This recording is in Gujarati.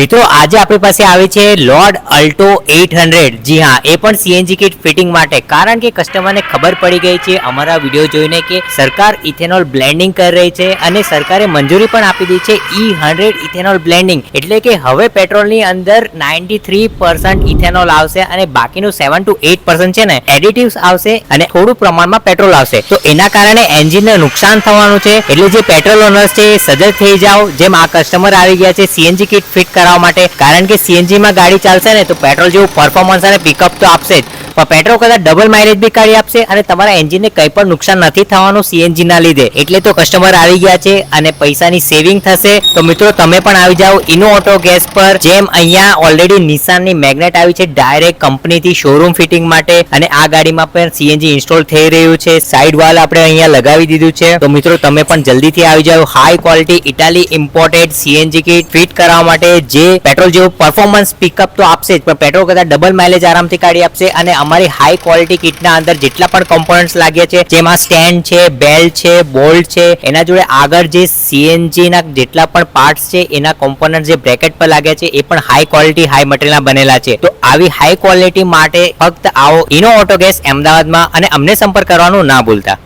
મિત્રો આજે આપણી પાસે આવે છે લોર્ડ અલ્ટો 800। જી હા, એ પણ સીએનજી કિટ ફિટિંગ માટે, કારણ કે કસ્ટમરને ખબર પડી ગઈ છે અમારા વિડીયો જોઈને કે સરકાર ઇથેનોલ બ્લેન્ડિંગ કરી રહી છે અને સરકારે મંજૂરી પણ આપી દીધી છે E100 ઇથેનોલ બ્લેન્ડિંગ, એટલે કે હવે પેટ્રોલની અંદર 93% ઇથેનોલ આવશે અને બાકીનું 7 to 8% છે ને એડિટિવ્સ આવશે અને થોડું પ્રમાણમાં પેટ્રોલ આવશે। તો એના કારણે એન્જિનને નુકસાન થવાનું છે, એટલે જે પેટ્રોલ ઓનર્સ છે એ સજગ થઈ જાઓ। જેમ આ કસ્ટમર આવી ગયા છે સીએનજી કિટ ફિટ કરાવવા માટે, કારણ કે સીએનજી માં ગાડી ચાલશે ને તો પેટ્રોલ જેવું પરફોર્મન્સ અને પિકઅપ તો આપશે જ, પણ પેટ્રોલ કરતા ડબલ માઇલેજ બી કાઢી આપશે અને તમારા એન્જિનને કંઈ પણ નુકસાન નથી થવાનું સીએનજી ના લીધે। એટલે તો કસ્ટમર આવી ગયા છે અને પૈસાની સેવિંગ થશે। તો મિત્રો તમે પણ આવી જાઓ ઇનો ઓટો ગેસ પર। જેમ અહીંયા ઓલરેડી નિસાનની મેગ્નેટ આવી છે ડાયરેક્ટ કંપનીથી શોરૂમ ફિટિંગ માટે, અને આ ગાડીમાં પણ સીએનજી ઇન્સ્ટોલ થઈ રહ્યું છે। સાઇડ વાલ આપણે અહીંયા લગાવી દીધું છે। તો મિત્રો તમે પણ જલ્દીથી આવી જાઓ high quality Italy imported CNG kit fit કરવા માટે, જે પેટ્રોલ જેવું પરફોર્મન્સ પિકઅપ તો આપશે જ, પણ પેટ્રોલ કરતા ડબલ માઇલેજ આરામથી કાઢી આપશે। અને અમારી હાઈ ક્વોલિટી કિટના અંદર જેટલા પણ કમ્પોનન્ટ્સ લાગ્યા છે, જેમાં સ્ટેન્ડ છે, બેલ્ટ છે, બોલ્ટ છે, એના જોડે આગળ જે સીએનજી ના જેટલા પણ પાર્ટ્સ છે એના કમ્પોનન્ટ જે બ્રેકેટ પર લાગ્યા છે એ પણ હાઈ ક્વોલિટી હાઈ મટીરિયલના બનેલા છે। તો આવી હાઈ ક્વોલિટી માટે ફક્ત આવો ઇનો ઓટો ગેસ અમદાવાદમાં, અને અમને સંપર્ક કરવાનું ના ભૂલતા।